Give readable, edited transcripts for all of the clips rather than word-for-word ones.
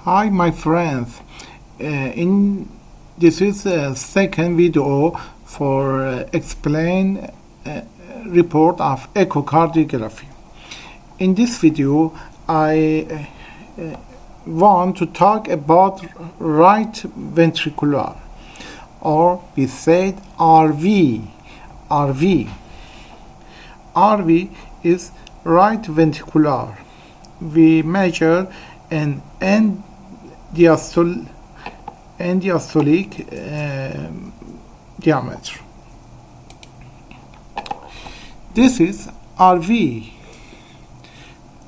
Hi my friends, this is the second video for explain report of echocardiography. In this video I want to talk about right ventricular, or we said RV. RV is right ventricular. We measure an end diastolic diameter. This is RV.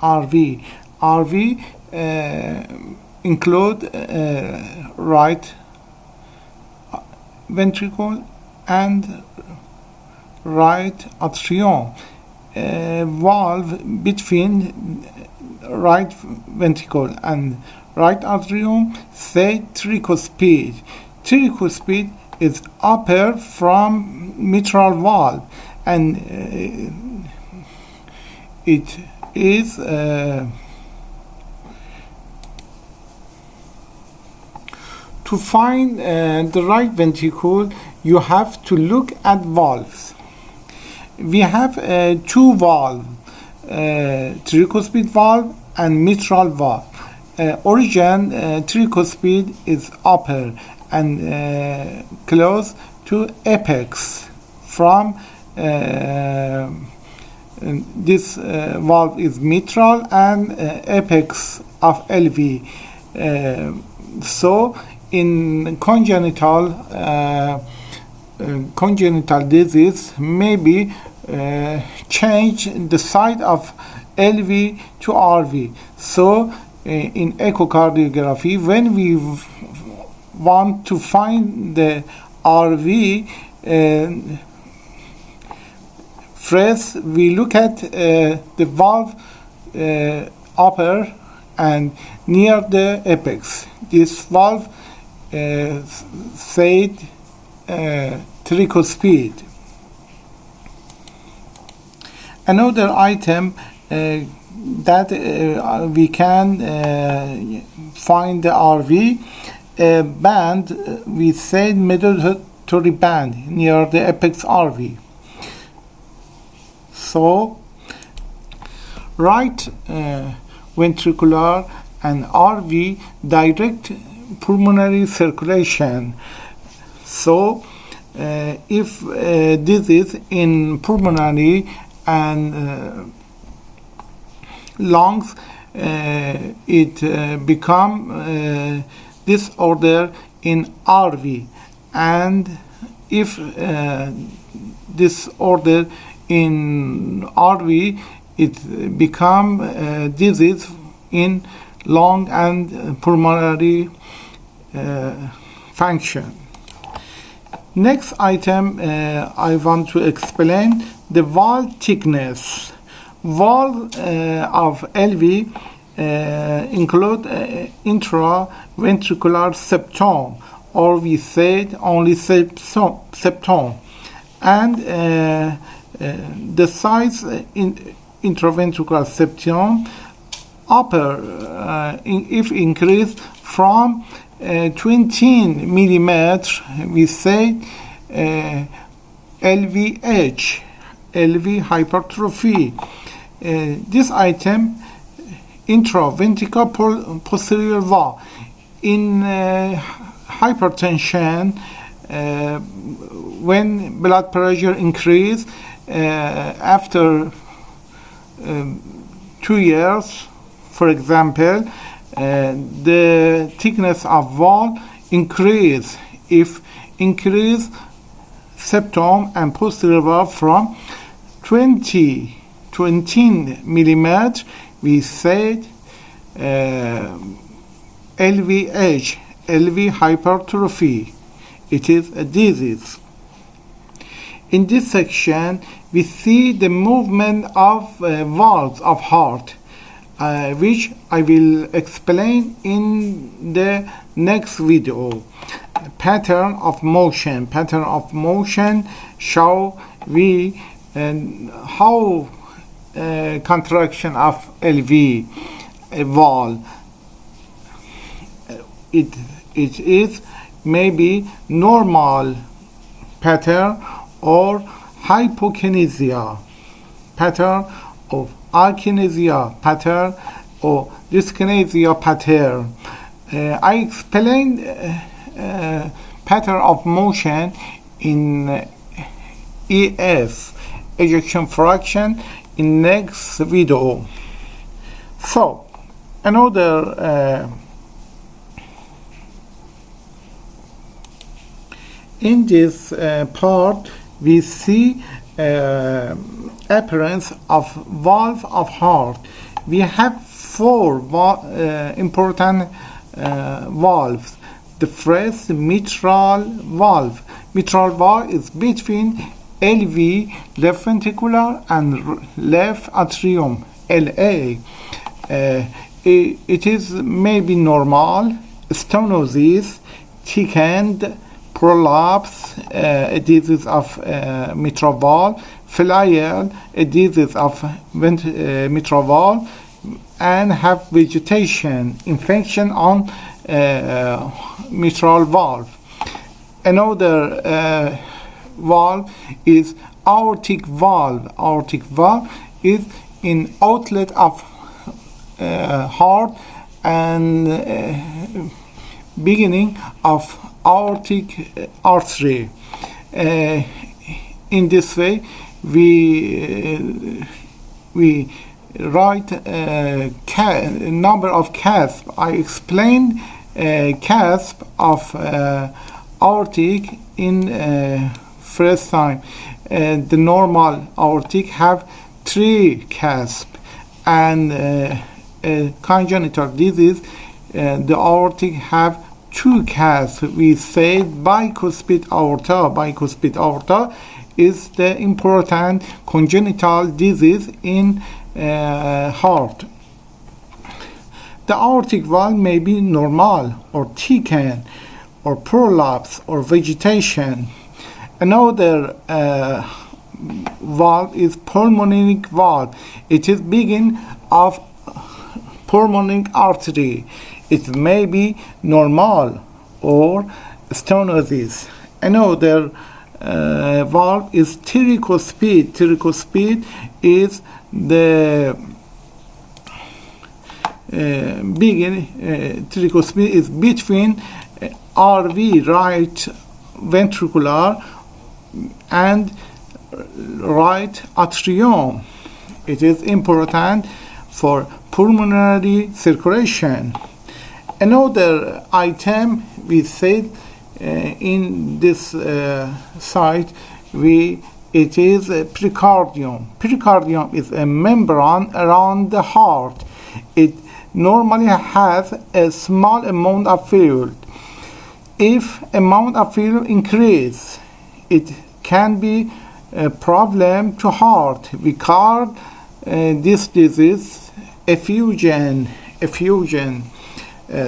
RV include right ventricle and right atrium, valve between right ventricle and right atrium, say tricuspid. Tricuspid is upper from mitral valve, and it is to find the right ventricle, you have to look at valves. We have two valves, tricuspid valve and mitral valve. Origin tricuspid is upper and close to apex. From this valve is mitral and apex of LV. So in congenital disease, maybe change the side of LV to RV. So in echocardiography, when we want to find the RV, first we look at the valve upper and near the apex. This valve said tricuspid. Another item that we can find the RV band, we say medullary band near the apex RV. So right ventricular and RV direct pulmonary circulation. So if this is in pulmonary and lungs, it become disorder in RV, and if disorder in RV, it become disease in lung and pulmonary function. Next item I want to explain the valve thickness. Valve of LV include intraventricular septum, or we said only septum, and the size in intraventricular septum upper if increased from 20 millimeter, we say LVH, LV hypertrophy. This item intraventricular posterior valve. In hypertension, when blood pressure increase after 2 years, for example, the thickness of valve increase. If increase septum and posterior valve from 20 millimeter, we said LVH, LV hypertrophy. It is a disease. In this section, we see the movement of valves of heart, which I will explain in the next video. Pattern of motion show we how contraction of LV valve. it is maybe normal pattern or hypokinesia pattern of akinesia pattern or dyskinesia pattern. I explained pattern of motion in EF, ejection fraction, in next video. So another in this part we see appearance of valve of heart. We have four important valves. The first, mitral valve. Mitral valve is between LV, left ventricular, and left atrium, LA. It is maybe normal, stenosis, thickened, prolapse, a disease of mitral valve, flail, a disease of mitral valve, and have vegetation, infection on mitral valve. Another valve is aortic valve. Aortic valve is in outlet of heart and beginning of aortic artery. In this way, we write number of CASP. I explained CASP of aortic in first time. The normal aortic have 3 CASP, and congenital disease the aortic have 2 CASP. We say bicuspid aorta. Bicuspid aorta is the important congenital disease in heart. The aortic valve may be normal or thickened or prolapse or vegetation. Another valve is pulmonary valve. It is begin of pulmonary artery. It may be normal or stenosis. Another valve is tricuspid. Tricuspid is the tricuspid is between RV, right ventricular, and right atrium. It is important for pulmonary circulation. Another item we said in this site, it is a pericardium. Pericardium is a membrane around the heart. It normally has a small amount of fluid. If amount of fluid increase, it can be a problem to heart. We call this disease effusion.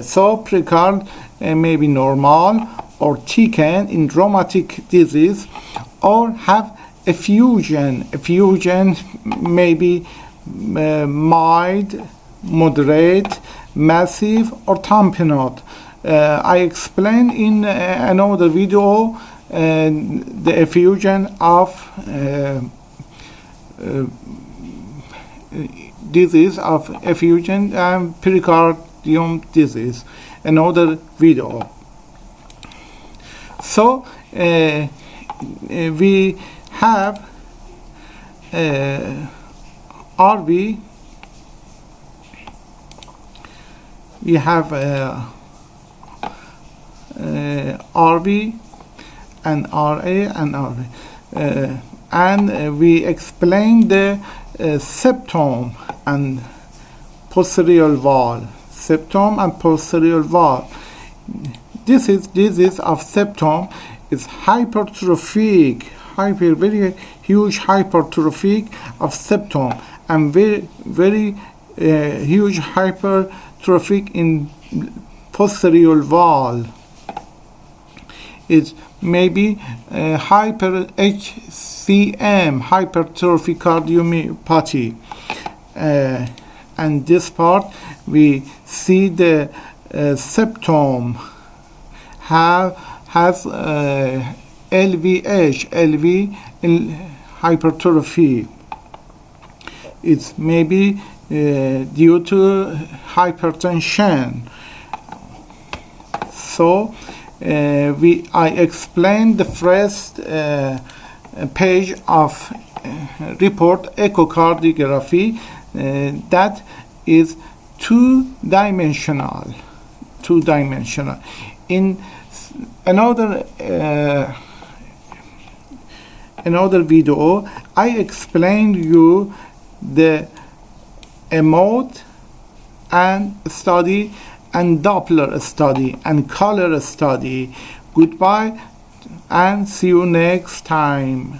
So pericardium may be normal or thickened in rheumatic disease, or have effusion. Effusion may be mild, moderate, massive, or tamponade. I explained in another video the effusion of disease of effusion and pericardium disease, another video. So we have RV, we have RV and RA and RV, and we explain the septum and posterior valve. Septum and posterior valve. This is of septum is hypertrophic, very huge hypertrophic of septum, and very huge hypertrophic in posterior valve. It may be hyper HCM, hypertrophic cardiomyopathy. And this part we see the septum has LV in hypertrophy. It may be due to hypertension. So I explained the first page of report echocardiography that is two-dimensional. In another video, I explained you the mode and study and Doppler study and color study. Goodbye and see you next time.